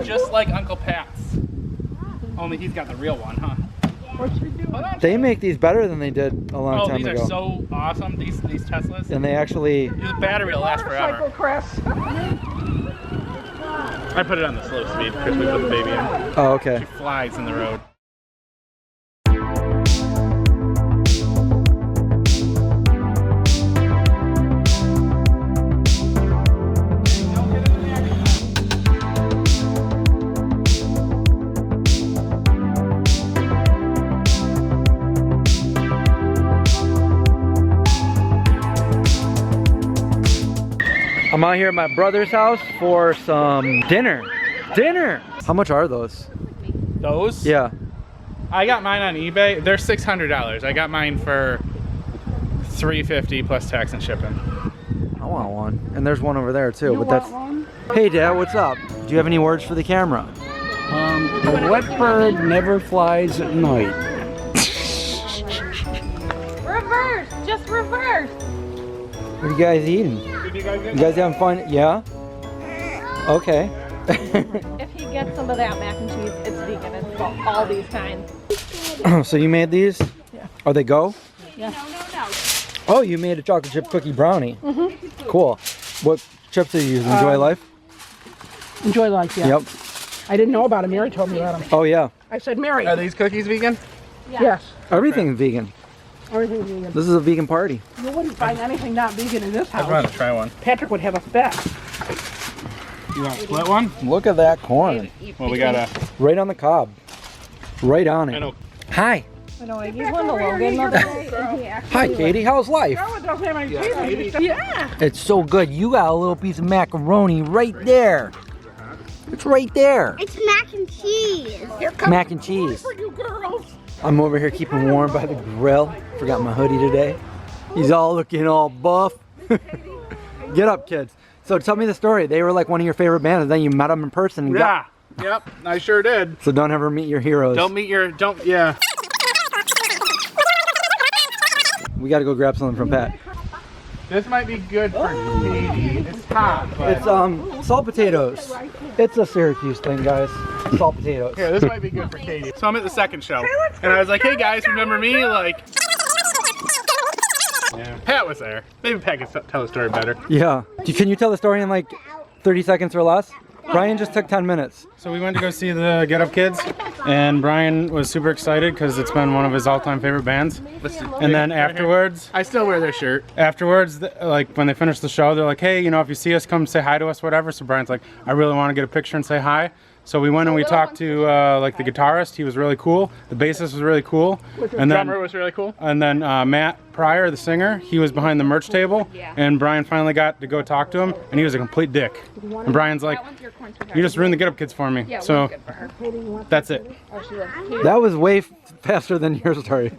just like Uncle Pat's. Only he's got the real one, huh? They make these better than they did a long time ago. Oh, these are so awesome, these Teslas. And they actually... The battery will last forever. I put it on the slow speed because we put the baby in. Oh, okay. She flies in the road. I'm out here at my brother's house for some dinner. Dinner! How much are those? Those? Yeah. I got mine on eBay. They're $600. I got mine for $350 plus tax and shipping. I want one. And there's one over there too. But that's. Hey Dad, what's up? Do you have any words for the camera? The wet bird never flies at night. Reverse! Just reverse! What are you guys eating? You guys having fun? Yeah? Okay. If he gets some of that mac and cheese, it's vegan. It's all these kinds. So you made these? Yeah. Oh, they go? Yeah. Oh, you made a chocolate chip cookie brownie. Cool. What chips are you using? Enjoy Life? Enjoy Life, yeah. Yep. I didn't know about it. Mary told me about them. Oh, yeah. I said, Mary. Are these cookies vegan? Yeah. Yes. Everything's vegan. Everything's vegan. This is a vegan party. You wouldn't find anything not vegan in this I house. want to try one. Patrick would have a fit. You want to split one? Look at that corn. Well, we got a... Right on the cob. Right on I it. know. Hi. I know, I gave one to Logan the other day, and he actually... Hi, Katie. How's life? Oh, it doesn't have any cheese. Yeah. It's so good. You got a little piece of macaroni right there. It's right there. It's mac and cheese. Here comes Mac and cheese. for you girls. I'm over here keeping warm by the grill. Forgot my hoodie today. He's all looking all buff. Get up, kids. So tell me the story. They were like one of your favorite bands, and then you met them in person. And Yeah. Yep. I sure did. So don't ever meet your heroes. Yeah. We got to go grab something from Pat. This might be good for Katie. It's hot, but... It's salt potatoes. It's a Syracuse thing, guys. Salt potatoes. Here, this might be good for Katie. So I'm at the second show, and I was like, hey guys, remember me? Like... Yeah. Pat was there. Maybe Pat can tell the story better. Yeah. Can you tell the story in like 30 seconds or less? Brian just took 10 minutes. So we went to go see the Get Up Kids, and Brian was super excited because it's been one of his all-time favorite bands. And then afterwards, I still wear their shirt. afterwards, like when they finished the show, they're like, hey, you know, if you see us, come say hi to us, whatever. So Brian's like, I really want to get a picture and say hi. So we went and we talked to like the guitarist. He was really cool. The bassist was really cool. And then Drummer was really cool. And then Matt Pryor, the singer, he was behind the merch table, and Brian finally got to go talk to him, and he was a complete dick. And Brian's like, you just ruined the Get Up Kids for me. So that's it. That was way faster than your story.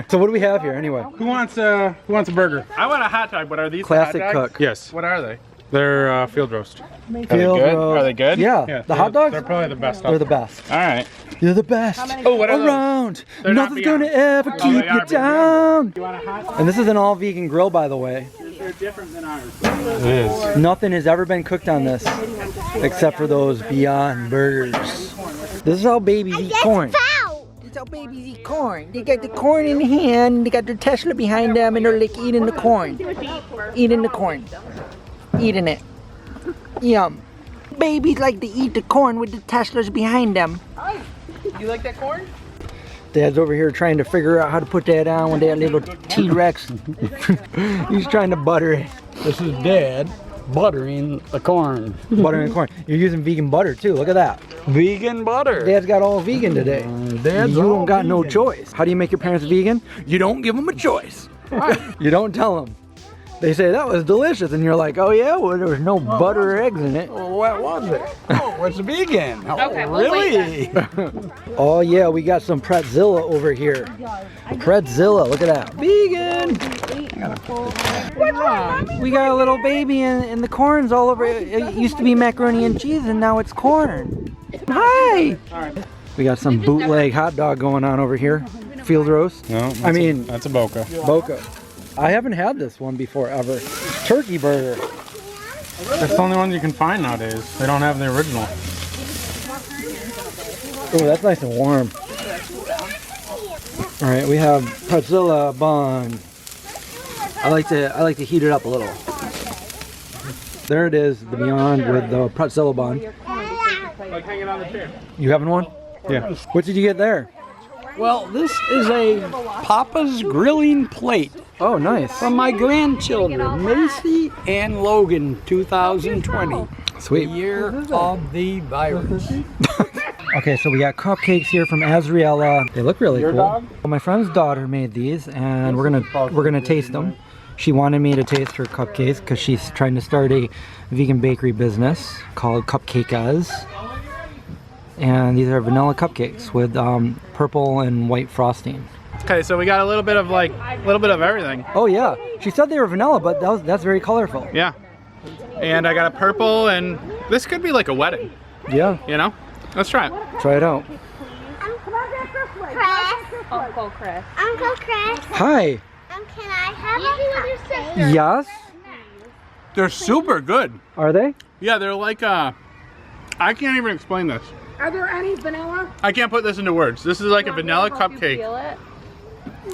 So what do we have here anyway? Who wants a burger? I want a hot dog, but are these Classic the hot dogs? cook. Yes. What are they? They're field roast. Are they good? Are they good? Yeah. The hot dogs? They're probably the best. They're the best. All right. You're the best. Oh, what are those? Around. They're not Nothing's gonna beyond. ever Oh, keep they are you down. You want a hot dog? And this is an all vegan grill, by the way. They're different than ours. It is. Nothing has ever been cooked on this except for those Beyond Burgers. This is how babies eat corn. This is how babies eat corn. They got the corn in hand, they got their Tesla behind them, and they're like eating the corn. Eating the corn. Eating it. Yum. Babies like to eat the corn with the Teslas behind them. You like that corn? Dad's over here trying to figure out how to put that on with that little T-Rex. He's trying to butter it. This is Dad buttering the corn. Buttering corn. You're using vegan butter too. Look at that. Vegan butter. Dad's got all vegan today. Dad's You all don't got no vegan. choice. How do you make your parents vegan? You don't give them a choice. You don't tell them. They say that was delicious, and you're like, oh yeah, well there was no butter or eggs in it. Well, what was it? Oh, it's vegan. Oh, Okay, we'll wait really? Oh yeah, we got some Pretzilla over here. Pretzilla, look at that. Vegan. We got a little baby and the corn's all over. It used to be macaroni and cheese, and now it's corn. Hi. We got some bootleg hot dog going on over here. Field roast. No, that's a Boca. Boca. I haven't had this one before ever. Turkey burger. That's the only one you can find nowadays. They don't have the original. Oh, that's nice and warm. All right, we have Pretzilla bun. I like to heat it up a little. There it is, the Beyond with the Pretzilla bun. Like hanging on the chair. You having one? Yeah. What did you get there? Well, this is a Papa's Grilling Plate Oh, nice. from my grandchildren, Macy and Logan, 2020. Sweet. Year of the virus. Okay, so we got cupcakes here from Azriella. They look really cool. dog? Well, my friend's daughter made these, and we're gonna taste them. She wanted me to taste her cupcakes because she's trying to start a vegan bakery business called Cupcakes. And these are vanilla cupcakes with purple and white frosting. Okay, so we got a little bit of everything. Oh yeah, she said they were vanilla, but that's very colorful. Yeah. And I got a purple, and this could be like a wedding, Yeah, you know? Let's try it. try it out. Uncle Chris. Uncle Chris, Hi. can I have a cupcake? Yes. They're super good. Are they? Yeah, they're like I can't even explain this. Are there any vanilla? I can't put this into words. This is like a vanilla Help you cupcake. feel it?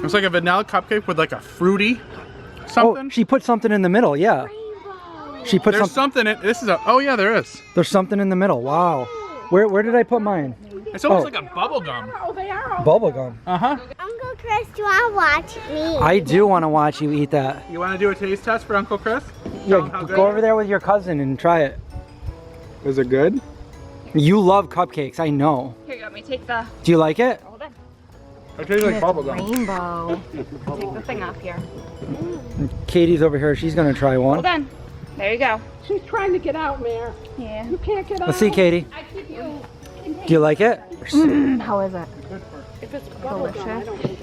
It's like a vanilla cupcake with like a fruity Oh, something. she put something in the middle. Yeah. She put There's something in this is a oh yeah, there is. There's something in the middle. Wow. Where did I put mine? It's almost Oh. like a bubble gum. Oh, they are. all- Bubble gum. Uh-huh. Uncle Chris, do you want to watch me? I do want to watch you eat that. You want to do a taste test for Uncle Chris? Yeah, How good go it over is? there with your cousin and try it. Is it good? You love cupcakes, I know. Here, you want me to take the Do you like it? It tastes like bubble gum. rainbow? Take the thing off here. Katie's over here. She's gonna try one. Hold on. There you go. She's trying to get out, Mayor. Yeah. You can't get out. Let's see, Katie. Do you like it? How is it? If it's bubblegum, I don't think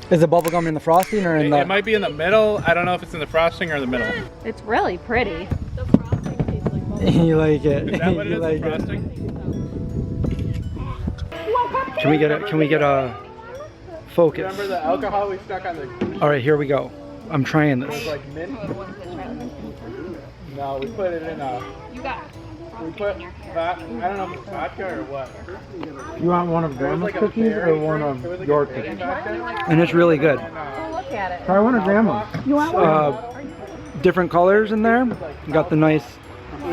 Is the bubble gum in the frosting or in It the? might be in the middle. I don't know if it's in the frosting or the middle. It's really pretty. You like it? Is that what it You is? like The it? frosting? Can we get a? Can we get a focus? Remember the alcohol we stuck on the All right, here we go. I'm trying this. like mint? No, we put it in a. You got We put that. I don't know if it's vodka or what. You want one of It was Grandma's like a cookies berry or one drink. of It was like your a berry cookies? vodka. And it's really good. look at it. Try one of Grandma's. You want one? Different colors in there. You got the nice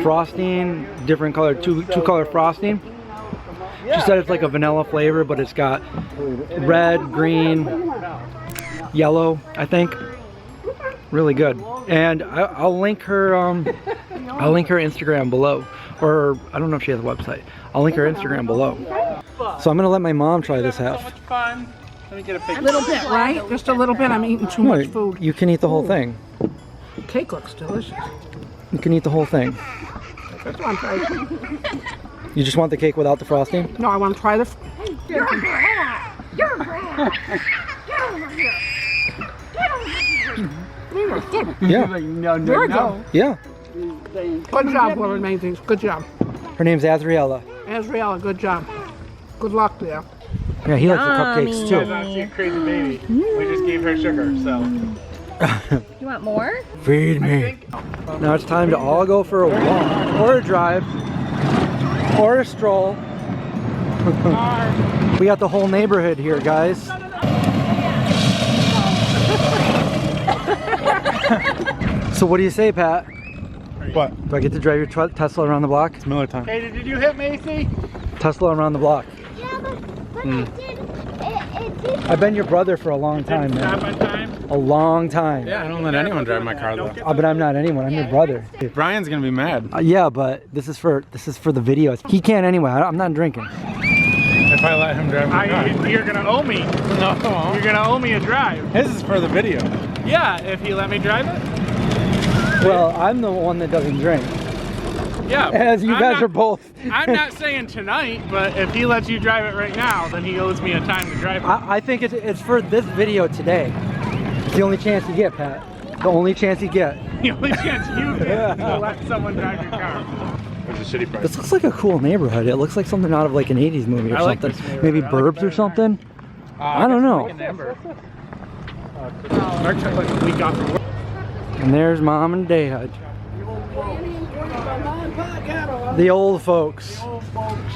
frosting, different color, two color frosting. She said it's like a vanilla flavor, but it's got red, green, yellow, I think. Really good. And I'll link her Instagram below. Or I don't know if she has a website. I'll link her Instagram below. So I'm gonna let my mom try this So half. much fun. Let me get a A picture. little bit, right? Just a little bit. I'm eating too No, much food. you can eat the whole thing. Cake looks delicious. You can eat the whole thing. That's what I'm trying. You just want the cake without the frosting? No, I want to try the. Yeah. No, There we go. Yeah. Good job, whoever made these. Good job. Her name's Azriella. Azriella, good job. Good luck there. Yeah, he likes the cupcakes You too. guys want to see a crazy baby? We just gave her sugar, so. You want more? Feed me. Now it's time to all go for a walk, or a drive, or a stroll. We got the whole neighborhood here, guys. So what do you say, Pat? What? Do I get to drive your Tesla around the block? It's Miller time. Katie, did you hit Macy? Tesla around the block. Yeah, but I did. It did. I've been your brother for a long time, Stop man. on time? A long time. Yeah, I don't let anyone drive my car though. But I'm not anyone. I'm your brother. Brian's gonna be mad Yeah, but this is for the video. He can't anyway. I'm not drinking. if I let him drive my car. You're gonna owe me. No, You're gonna owe me a drive. his is for the video. Yeah, if he let me drive it. Well, I'm the one that doesn't drink. Yeah. As you I'm guys not- are both. I'm not saying tonight, but if he lets you drive it right now, then he owes me a time to drive it. I think it's for this video today. It's the only chance you get, Pat. The only chance you get. The only chance you get is to let someone drive your car. It's a shitty price. This looks like a cool neighborhood. It looks like something out of like an 80s movie or I like something. this neighborhood. Maybe I like Burbs or better. something. I don't know. Mark took like a week off from work. And there's Mom and Dad. The old folks.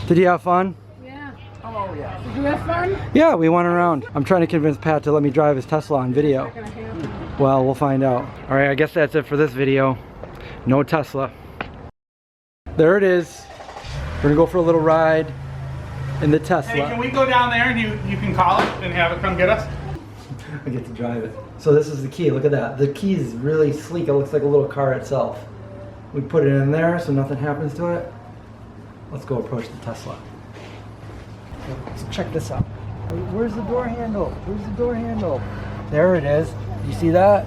Did you have fun? Yeah. Did you have fun? Yeah, we went around. I'm trying to convince Pat to let me drive his Tesla on video. Well, we'll find out. All right, I guess that's it for this video. No Tesla. There it is. We're gonna go for a little ride in the Tesla. Hey, can we go down there and you can call it and have it come get us? I get to drive it. So this is the key, look at that. The key is really sleek, it looks like a little car itself. We put it in there so nothing happens to it. Let's go approach the Tesla. Let's check this out. Where's the door handle? Where's the door handle? There it is. You see that?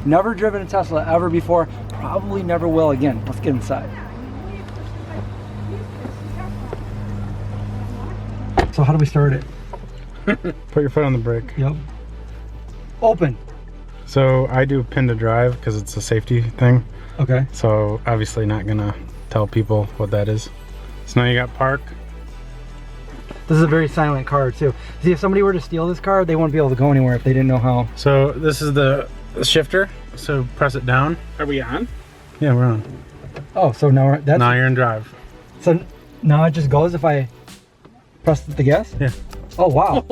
Never driven a Tesla ever before. Probably never will again. Let's get inside. So how do we start it? Put your foot on the brake. Yep. Open. So I do pin to drive because it's a safety thing. Okay. So obviously not gonna tell people what that is. So now you got park. This is a very silent car too. See, if somebody were to steal this car, they wouldn't be able to go anywhere if they didn't know how. So this is the shifter. So press it down. Are we on? Yeah, we're on. Oh, so now that's Now you're in drive. so now it just goes if I press the gas? Yeah. Oh wow.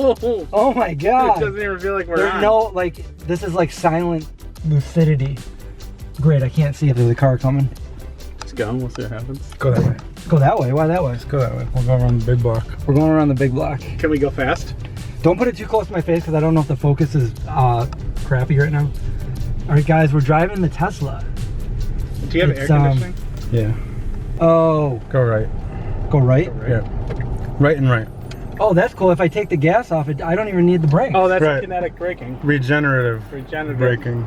Oh my It god. doesn't even feel like we're There's on. no like this is like silent lucidity. Great, I can't see if there's a car coming. Let's go. We'll see what happens. Go that way. Go that way. Why that way? Go that way. We'll go around the big block. We're going around the big block. Can we go fast? Don't put it too close to my face because I don't know if the focus is crappy right now. All right, guys, we're driving the Tesla. Do you have It's, air conditioning? Yeah. Oh, Go right. go right. Yeah. Right and right. Oh, that's cool. If I take the gas off, I don't even need the brakes. Oh, that's Right. kinetic braking. Regenerative braking.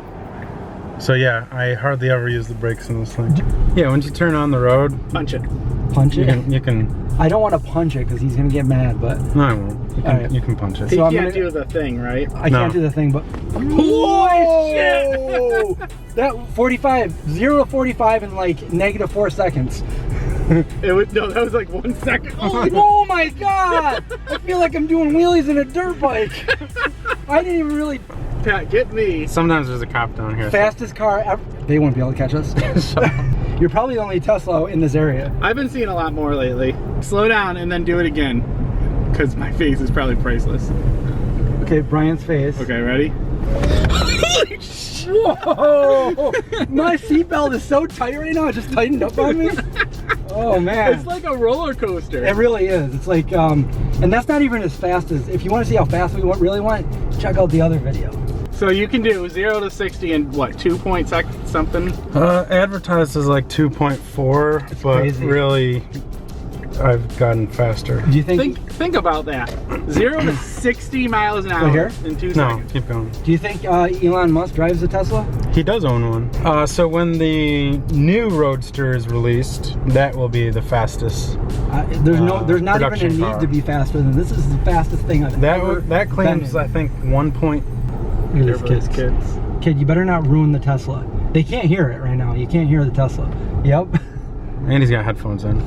So yeah, I hardly ever use the brakes in this thing. Yeah, once you turn on the road, Punch it. Punch it. you can. I don't want to punch it because he's gonna get mad, but No, I won't. You can, Alright. you can punch it. You So I'm can't gonna- do the thing, right? I No. can't do the thing. But Holy Whoa! That 45, 0 to 45 in like -4 seconds. It was no, that was like 1 second. Oh my god! I feel like I'm doing wheelies in a dirt bike. I didn't even really. Pat, get me. Sometimes there's a cop down here. Fastest car ever. They won't be able to catch us. You're probably the only Tesla in this area. I've been seeing a lot more lately. Slow down and then do it again, because my face is probably priceless. Okay, Brian's face. Okay, ready? Whoa! My seatbelt is so tight right now. It just tightened up on me. Oh man. It's like a roller coaster. It really is. It's like, and that's not even as fast as. If you want to see how fast we really want, check out the other video. So you can do 0 to 60 in what, 2 point something? Advertised as like 2.4, but crazy. really, I've gotten faster. Do you think? Think about that. 0 to 60 miles an hour here? in 2 No, seconds. keep going. Do you think Elon Musk drives a Tesla? He does own one. So when the new Roadster is released, that will be the fastest. There's not even a production need car. to be faster than this. Is the fastest thing I've ever. That claims, been I think, 1 point. in. Look at this Everybody's kid. kids. Kid, you better not ruin the Tesla. They can't hear it right now. You can't hear the Tesla. Yep. And he's got headphones in.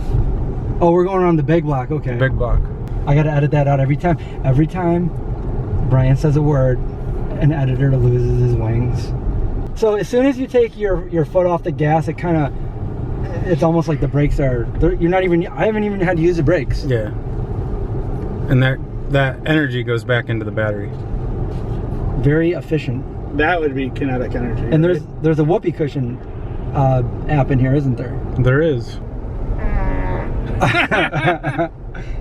Oh, we're going around the big block. Okay. Big block. I gotta edit that out every time. Every time Brian says a word, an editor loses his wings. So as soon as you take your foot off the gas, it's almost like the brakes are. You're not even. I haven't even had to use the brakes. Yeah. And that energy goes back into the battery. Very efficient. That would be kinetic energy. And right? there's a whoopee cushion app in here, isn't there? There is.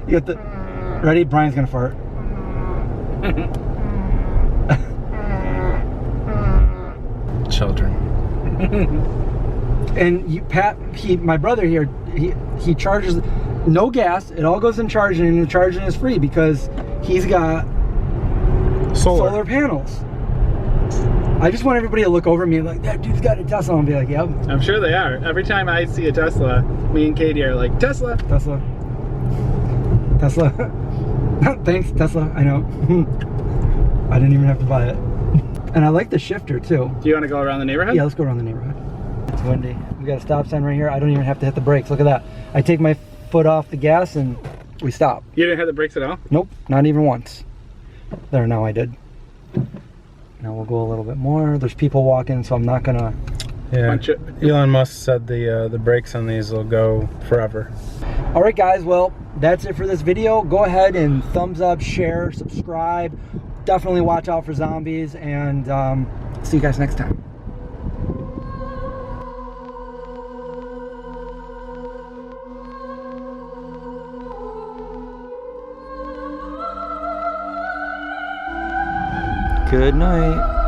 You got the ready? Brian's gonna fart. Children. And Pat, my brother here, he charges no gas. It all goes in charging, and the charging is free because he's got solar panels. I just want everybody to look over me like, that dude's got a Tesla, and be like, yep. I'm sure they are. Every time I see a Tesla, me and Katie are like, Tesla. Tesla. Thanks, Tesla. I know. I didn't even have to buy it. And I like the shifter too. Do you want to go around the neighborhood? Yeah, let's go around the neighborhood. It's windy. We got a stop sign right here. I don't even have to hit the brakes. Look at that. I take my foot off the gas and we stop. You didn't have the brakes at all? Nope, not even once. There, now I did. Now we'll go a little bit more. There's people walking, so I'm not gonna. Yeah. Elon Musk said the brakes on these will go forever. All right, guys. Well, that's it for this video. Go ahead and thumbs up, share, subscribe. Definitely watch out for zombies, and see you guys next time. Good night.